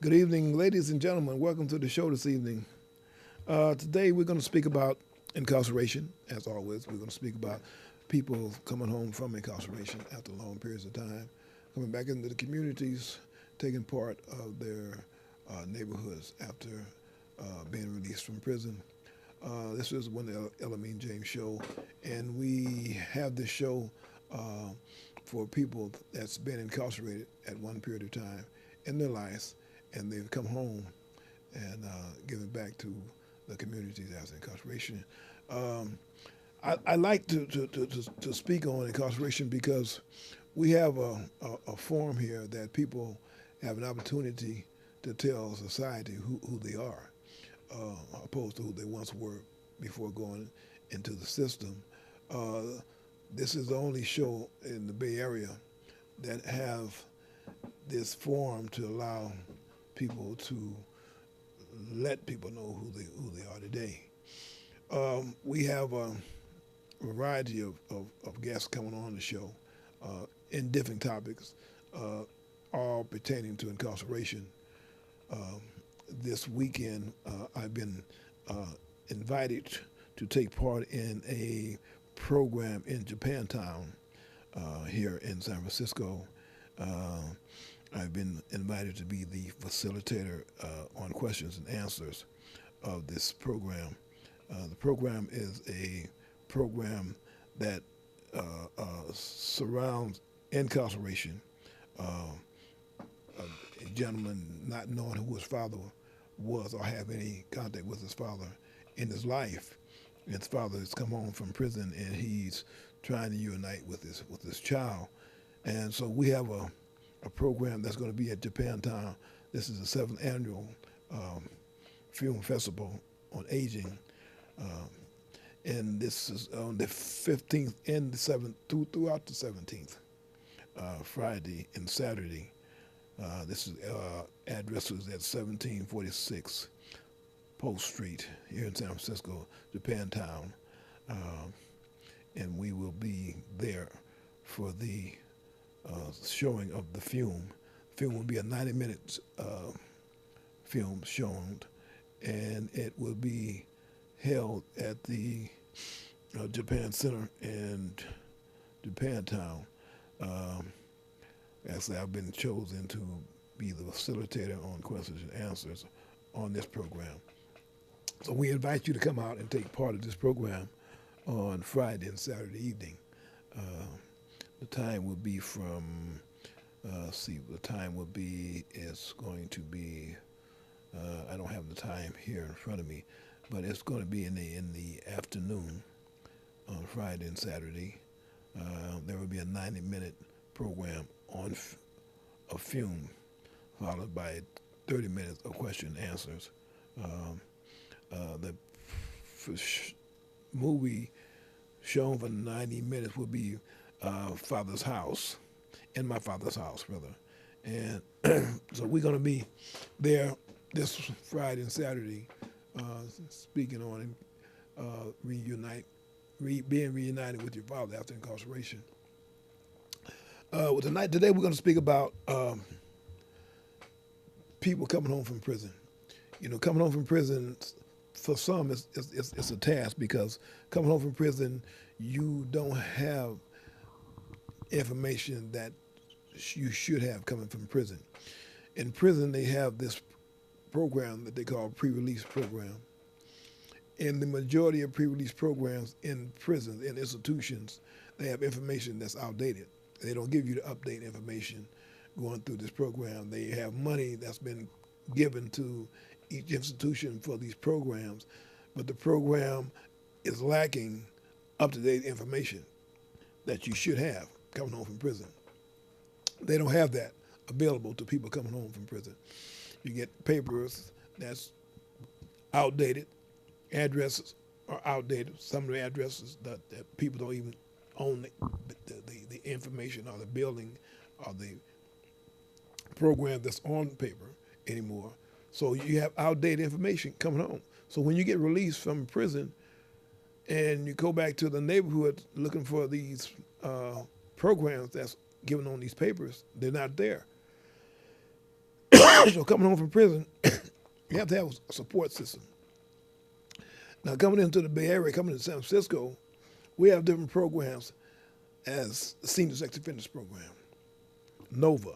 Good evening, ladies and gentlemen. Welcome to the show this evening. Today we're going to speak about incarceration. As always, we're going to speak about people coming home from incarceration after long periods of time, coming back into the communities, taking part of their neighborhoods after being released from prison. This is one of the Elamine James Show, and we have this show for people that's been incarcerated at one period of time in their lives, and they've come home and given back to the communities after incarceration. Um, I like to speak on incarceration because we have a forum here that people have an opportunity to tell society who they are, opposed to who they once were before going into the system. Uh, this is the only show in the Bay Area that have this forum to allow people to let people know who they are today. We have a variety of guests coming on the show in different topics, all pertaining to incarceration. Um, this weekend, I've been invited to take part in a program in Japantown here in San Francisco. Uh, I've been invited to be the facilitator on questions and answers of this program. The program is a program that surrounds incarceration. Uh, a gentleman not knowing who his father was or have any contact with his father in his life. His father has come home from prison and he's trying to unite with his child. And so we have a program that's going to be at Japantown. This is the seventh annual um, film festival on aging. Um, and this is on the 15th and the 7th, throughout the 17th, Friday and Saturday. This is address is at 1746 Post Street here in San Francisco, Japantown. Um, and we will be there for the showing of the film. The film will be a 90-minute film shown, and it will be held at the Japan Center in Japantown. Um, Actually, I've been chosen to be the facilitator on questions and answers on this program. So we invite you to come out and take part of this program on Friday and Saturday evening. Uh, the time will be from, the time will be, it's going to be, I don't have the time here in front of me, but it's going to be in the afternoon on Friday and Saturday. There will be a 90-minute program on a film, followed by 30 minutes of question and answers. The movie shown for 90 minutes will be Father's House, in my father's house, brother. And so we're going to be there this Friday and Saturday, speaking on being reunited with your father after incarceration. Today we're going to speak about people coming home from prison. You know, coming home from prison for some it's a task because coming home from prison you don't have information that you should have coming from prison. In prison they have this program that they call pre-release program. In the majority of pre-release programs in prisons, in institutions, they have information that's outdated. They don't give you the update information going through this program. They have money that's been given to each institution for these programs, but the program is lacking up-to-date information that you should have coming home from prison. They don't have that available to people coming home from prison. You get papers that's outdated, addresses are outdated. Some of the addresses that people don't even own the information or the building or the program that's on paper anymore. So you have outdated information coming home. So when you get released from prison and you go back to the neighborhood looking for these programs that's given on these papers, they're not there. So coming home from prison, you have to have a support system. Now coming into the Bay Area, coming to San Francisco, we have different programs as the Senior Sex Offenders Program, NOVA.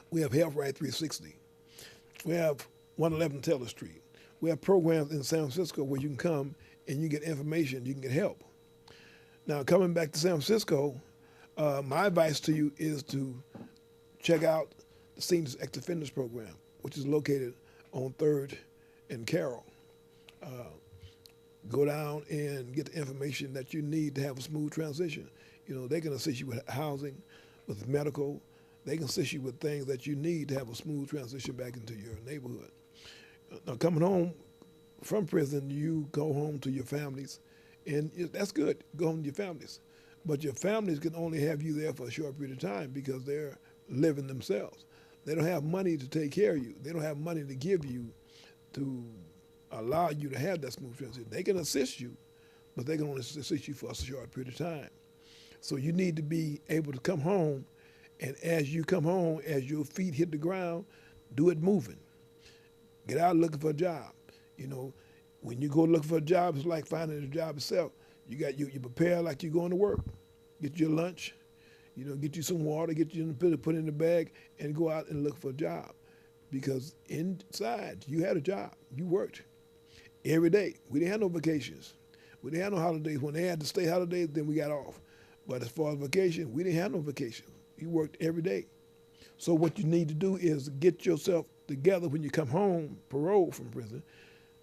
We have Health Right 360. We have 111 Taylor Street. We have programs in San Francisco where you can come and you get information, you can get help. Now coming back to San Francisco, my advice to you is to check out the Senior Sex Offenders Program, which is located on 3rd and Carroll. Go down and get the information that you need to have a smooth transition. You know, they can assist you with housing, with medical. They can assist you with things that you need to have a smooth transition back into your neighborhood. Now, coming home from prison, you go home to your families, and that's good. Go home to your families. But your families can only have you there for a short period of time because they're living themselves. They don't have money to take care of you. They don't have money to give you to allow you to have that smooth transition. They can assist you, but they can only assist you for a short period of time. So you need to be able to come home, and as you come home, as your feet hit the ground, do it moving. Get out looking for a job. You know, when you go looking for a job, it's like finding a job itself. You prepare like you're going to work. Get your lunch, you know, get you some water, get you put in the bag, and go out and look for a job. Because inside, you had a job. You worked every day. We didn't have no vacations. We didn't have no holidays. When they had the state holidays, then we got off. But as far as vacation, we didn't have no vacation. You worked every day. So what you need to do is get yourself together when you come home, parole from prison.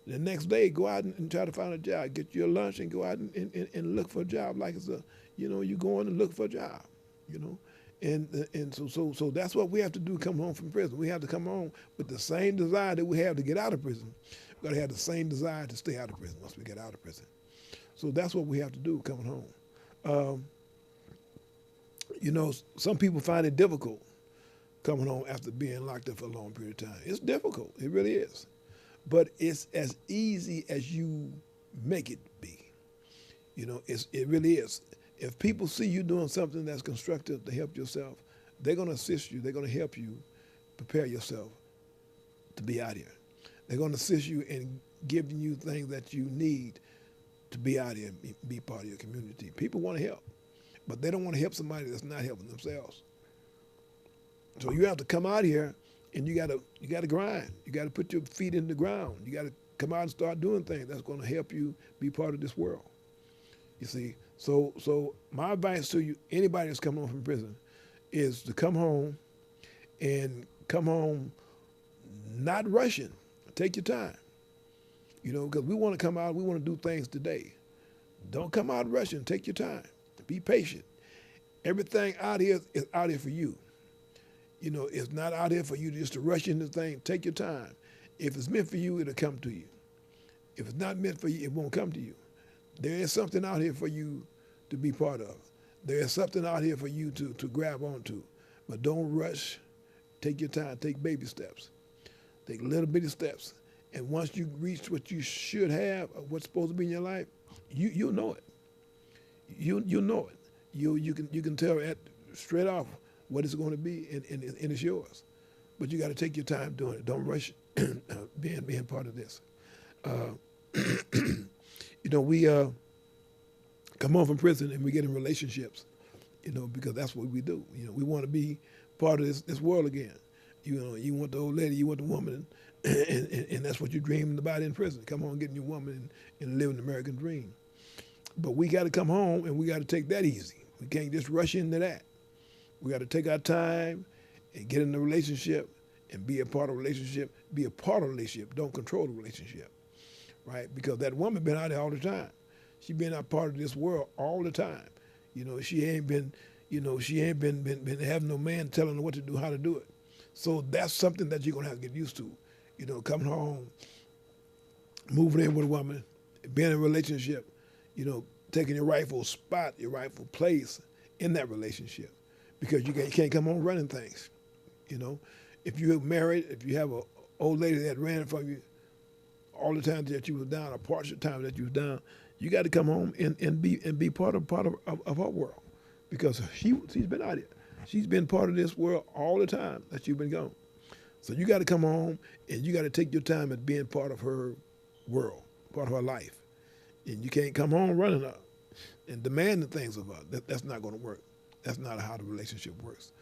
The next day, go out and try to find a job. Get your lunch and go out and look for a job like it's you going and look for a job, you know. And so that's what we have to do come home from prison. We have to come home with the same desire that we have to get out of prison. We've got to have the same desire to stay out of prison once we get out of prison. So that's what we have to do coming home. You know, some people find it difficult coming home after being locked up for a long period of time. It's difficult. It really is. But it's as easy as you make it be. You know, it really is. If people see you doing something that's constructive to help yourself, they're going to assist you. They're going to help you prepare yourself to be out here. They're going to assist you in giving you things that you need to be out here and be part of your community. People want to help, but they don't want to help somebody that's not helping themselves. So you have to come out here and you got to grind. You got to put your feet in the ground. You got to come out and start doing things that's going to help you be part of this world. You see, so my advice to you, anybody that's coming home from prison, is to come home and come home not rushing. Take your time. You know, because we want to come out, we want to do things today. Don't come out rushing. Take your time. Be patient. Everything out here is out here for you. You know, it's not out here for you just to rush into things. Take your time. If it's meant for you, it'll come to you. If it's not meant for you, it won't come to you. There is something out here for you to be part of. There is something out here for you to grab onto. But don't rush. Take your time. Take baby steps. Take little bitty steps. And once you reach what you should have, or what's supposed to be in your life, you'll know it. You'll know it. You can tell straight off what it's going to be, and it's yours. But you got to take your time doing it. Don't rush being part of this. You know, we come home from prison and we get in relationships, you know, because that's what we do. You know, we want to be part of this world again. You know, you want the old lady, you want the woman, and that's what you're dreaming about in prison. Come home, getting your woman and living the American dream. But we got to come home and we got to take that easy. We can't just rush into that. We got to take our time and get in a relationship and be a part of a relationship. Be a part of a relationship. Don't control the relationship, right? Because that woman been out there all the time. She been a part of this world all the time. You know, she ain't been having no man telling her what to do, how to do it. So that's something that you're gonna have to get used to. You know, coming home, moving in with a woman, being in a relationship, you know, taking your rightful spot, your rightful place in that relationship. Because you can't come home running things. You know, if you're married, if you have an old lady that ran from you all the time that you was down, or parts of the time that you was down, you got to come home and be part of her world, because she's been out here. She's been part of this world all the time that you've been gone. So you got to come home and you got to take your time at being part of her world, part of her life. And you can't come home running up and demanding things of her. That's not going to work. That's not how the relationship works.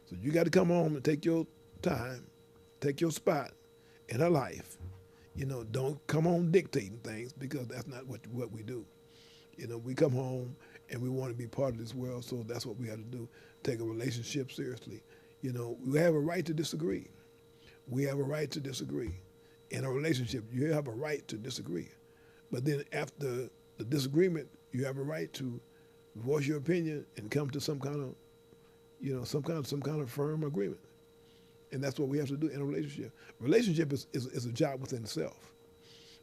So you got to come home and take your time, take your spot in her life. Don't come home dictating things, because that's not what we do. We come home and we want to be part of this world, so that's what we have to do. Take a relationship seriously. We have a right to disagree. We have a right to disagree. In a relationship, you have a right to disagree. But then after the disagreement, you have a right to voice your opinion and come to some kind of firm agreement. And that's what we have to do in a relationship. Relationship is a job within itself.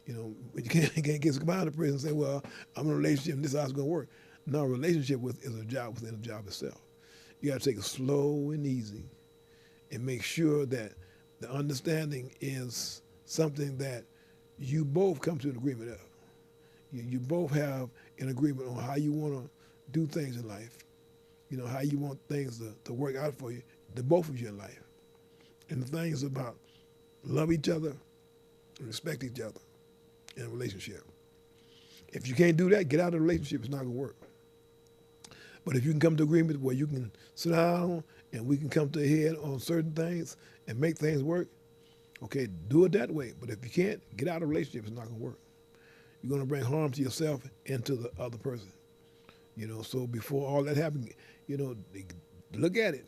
You can't get behind the person and say, well, I'm in a relationship and this is how it's going to work. No, a relationship is a job within a job itself. You got to take it slow and easy and make sure that the understanding is something that you both come to an agreement of. You both have an agreement on how you want to do things in life, how you want things to work out for you, the both of you in life. And the thing is about love each other and respect each other in a relationship. If you can't do that, get out of the relationship. It's not going to work. But if you can come to agreement where you can sit down and we can come to a head on certain things and make things work, okay, do it that way. But if you can't, get out of the relationship. It's not going to work. You're going to bring harm to yourself and to the other person. So before all that happens, look at it.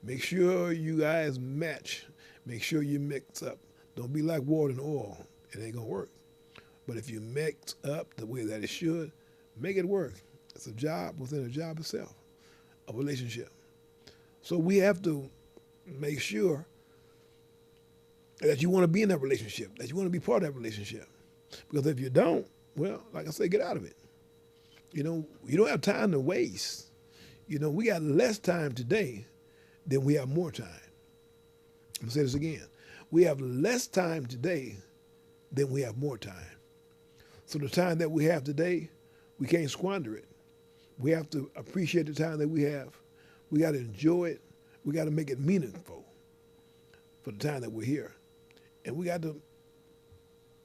Make sure you guys match. Make sure you mix up. Don't be like water and oil. It ain't going to work. But if you mix up the way that it should, make it work. It's a job within a job itself, a relationship. So we have to make sure that you want to be in that relationship, that you want to be part of that relationship. Because if you don't, well, like I say, get out of it. You don't have time to waste. We got less time today than we have more time. I'm going to say this again. We have less time today than we have more time. So the time that we have today, we can't squander it. We have to appreciate the time that we have. We got to enjoy it. We got to make it meaningful for the time that we're here. And we got to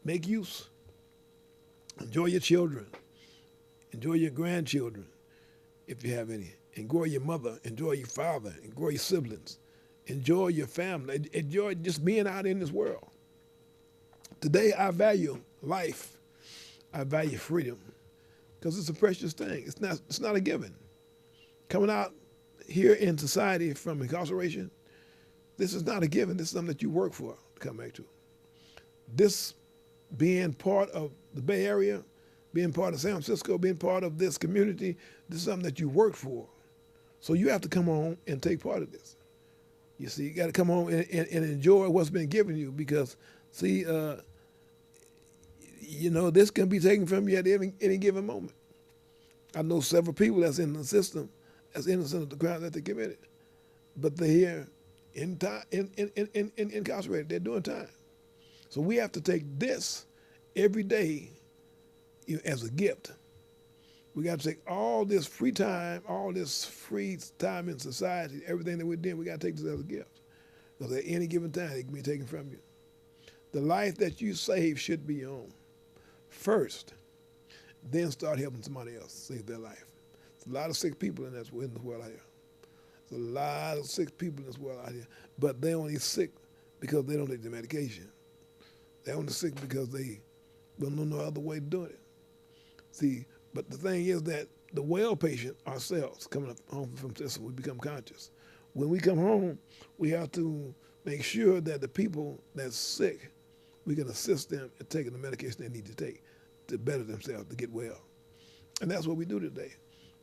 make use. Enjoy your children. Enjoy your grandchildren, if you have any. Enjoy your mother. Enjoy your father. Enjoy your siblings. Enjoy your family. Enjoy just being out in this world. Today, I value life. I value freedom, because it's a precious thing. It's not a given. Coming out here in society from incarceration, this is not a given. This is something that you work for to come back to. This being part of the Bay Area, being part of San Francisco, being part of this community, this is something that you worked for. So you have to come home and take part of this. You see, you got to come home and enjoy what's been given you, because, see, this can be taken from you at any given moment. I know several people that's in the system that's innocent of the crime that they committed, but they're here incarcerated. They're doing time. So we have to take this every day as a gift. We got to take all this free time, all this free time in society, everything that we're doing, we got to take this as a gift. Because at any given time, it can be taken from you. The life that you save should be your own first, then start helping somebody else save their life. There's a lot of sick people in this world out here. There's a lot of sick people in this world out here, but they're only sick because they don't take the medication. They're only sick because they don't know no other way of doing it. See, but the thing is that the well patient ourselves, coming up home from this, we become conscious. When we come home, we have to make sure that the people that's sick, we can assist them in taking the medication they need to take to better themselves, to get well. And that's what we do today.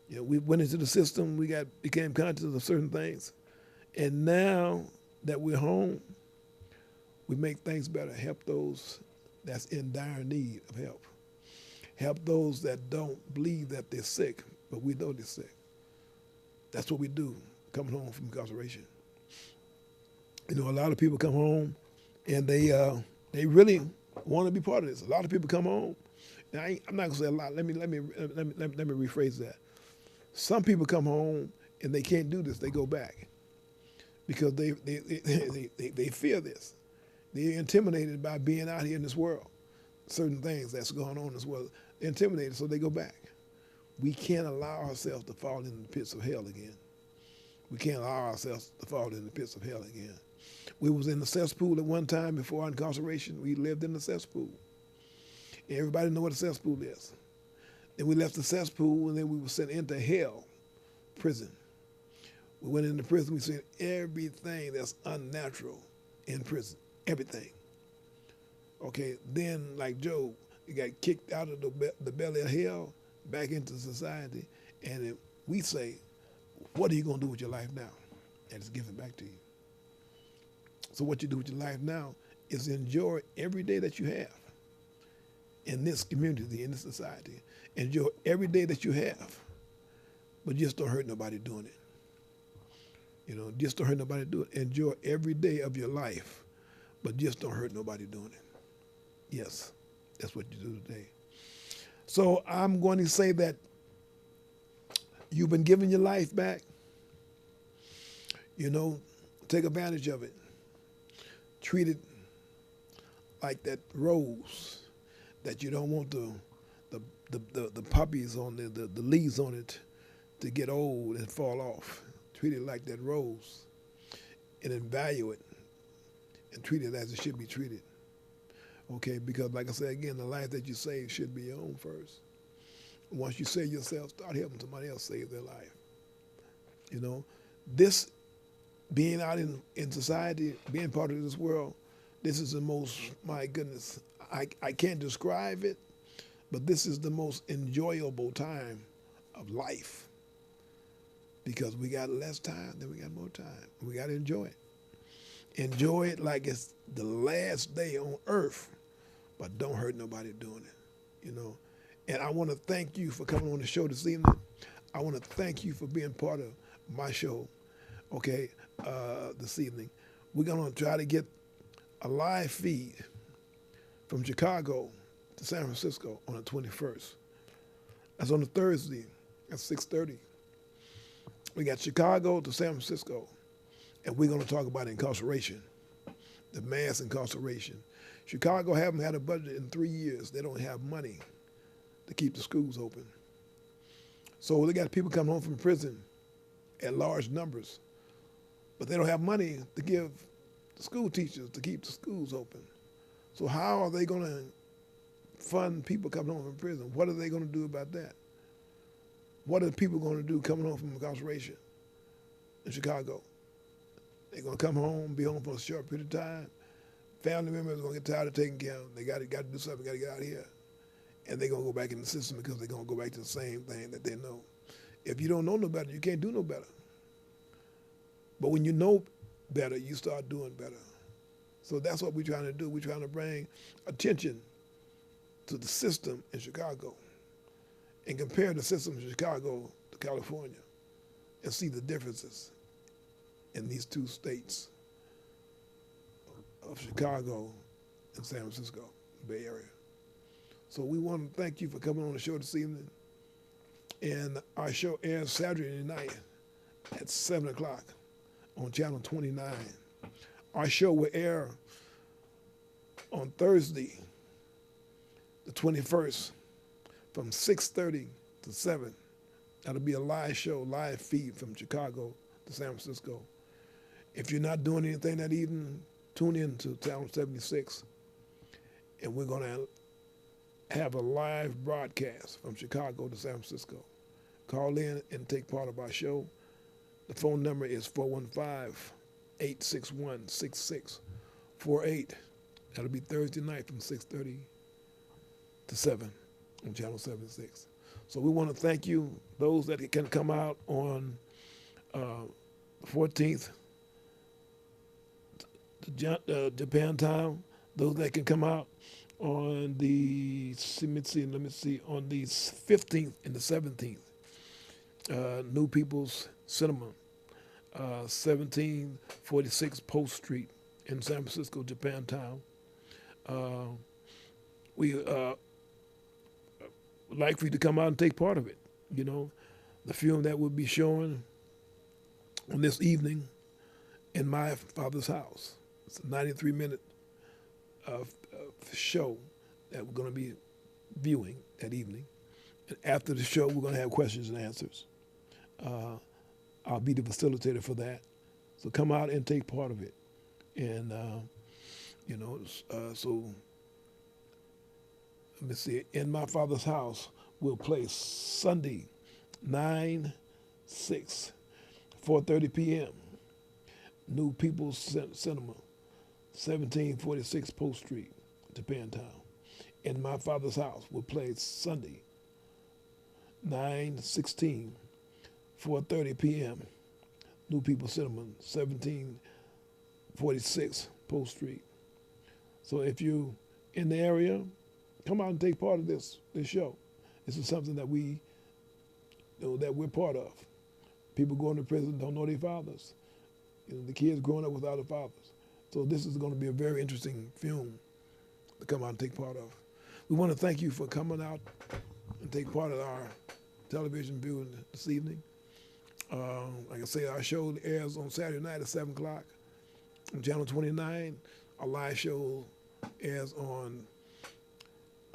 We went into the system, we became conscious of certain things, and now that we're home, we make things better, help those that's in dire need of help. Help those that don't believe that they're sick, but we know they're sick. That's what we do, coming home from incarceration. A lot of people come home and they really want to be part of this. A lot of people come home, and I'm not gonna say a lot. Let me rephrase that. Some people come home and they can't do this. They go back because they fear this. They're intimidated by being out here in this world. Certain things that's going on in this world. They're intimidated, so they go back. We can't allow ourselves to fall into the pits of hell again. We can't allow ourselves to fall into the pits of hell again. We was in the cesspool at one time before our incarceration. We lived in the cesspool. And everybody know what a cesspool is. Then we left the cesspool, and then we were sent into hell, prison. We went into prison. We seen everything that's unnatural in prison, everything. Okay, then like Job, he got kicked out of the belly of hell back into society, and we say, what are you going to do with your life now? And it's given back to you. So what you do with your life now is enjoy every day that you have in this community, in this society. Enjoy every day that you have, but just don't hurt nobody doing it. You know, just don't hurt nobody doing it. Enjoy every day of your life, but just don't hurt nobody doing it. Yes, that's what you do today. So I'm going to say that you've been given your life back. You know, take advantage of it. Treat it like that rose that you don't want the puppies on the leaves on it to get old and fall off. Treat it like that rose and then value it and treat it as it should be treated. Okay, because like I said again, the life that you save should be your own first. Once you save yourself, start helping somebody else save their life. You know, this being out in society, being part of this world, this is the most, my goodness, I can't describe it, but this is the most enjoyable time of life because we got less time, then we got more time. We got to enjoy it. Enjoy it like it's the last day on earth, but don't hurt nobody doing it, you know. And I want to thank you for coming on the show this evening. I want to thank you for being part of my show, okay, this evening. We're going to try to get a live feed from Chicago to San Francisco on the 21st. That's on a Thursday at 6:30. We got Chicago to San Francisco, and we're going to talk about incarceration, the mass incarceration. Chicago haven't had a budget in 3 years. They don't have money to keep the schools open. So they got people coming home from prison at large numbers, but they don't have money to give the school teachers to keep the schools open. So how are they going to fund people coming home from prison? What are they going to do about that? What are the people going to do coming home from incarceration in Chicago? They're going to come home, be home for a short period of time. Family members are going to get tired of taking care of them. They got to do something, got to get out of here. And they're going to go back in the system because they're going to go back to the same thing that they know. If you don't know no better, you can't do no better. But when you know better, you start doing better. So that's what we're trying to do. We're trying to bring attention to the system in Chicago and compare the system in Chicago to California and see the differences in these two states of Chicago and San Francisco, Bay Area. So we want to thank you for coming on the show this evening. And our show airs Saturday night at 7 o'clock on Channel 29. Our show will air on Thursday, the 21st, from 6:30 to 7. That'll be a live show, live feed from Chicago to San Francisco. If you're not doing anything that evening, tune in to Channel 76, and we're going to have a live broadcast from Chicago to San Francisco. Call in and take part of our show. The phone number is 415-861-6648. That'll be Thursday night from 6:30 to 7 on Channel 76. So we want to thank you, those that can come out on 14th to Japantown, those that can come out on the, on the 15th and the 17th, New People's Cinema, 1746 Post Street in San Francisco, Japantown. We would like for you to come out and take part of it. You know, the film that we'll be showing on this evening In My Father's House. It's a 93-minute show that we're going to be viewing that evening. And after the show, we're going to have questions and answers. I'll be the facilitator for that. So come out and take part of it. And, so let me see. In My Father's House will play Sunday, 9/6, 4:30 p.m. New People's Cinema, 1746 Post Street, Japantown. In My Father's House will play Sunday, 9/16, 4:30 p.m. New People's Cinema, 1746 Post Street. So if you're in the area, come out and take part of this show. This is something that we're part of. People going to prison don't know their fathers. The kids growing up without their fathers. So this is going to be a very interesting film to come out and take part of. We want to thank you for coming out and take part of our television viewing this evening. Like I say, our show airs on Saturday night at 7 o'clock on Channel 29. Our live show airs on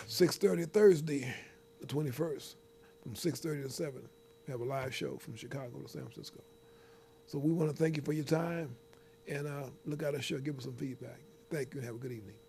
6:30 Thursday, the 21st, from 6:30 to 7. We have a live show from Chicago to San Francisco. So we want to thank you for your time, and look out our show, give us some feedback. Thank you, and have a good evening.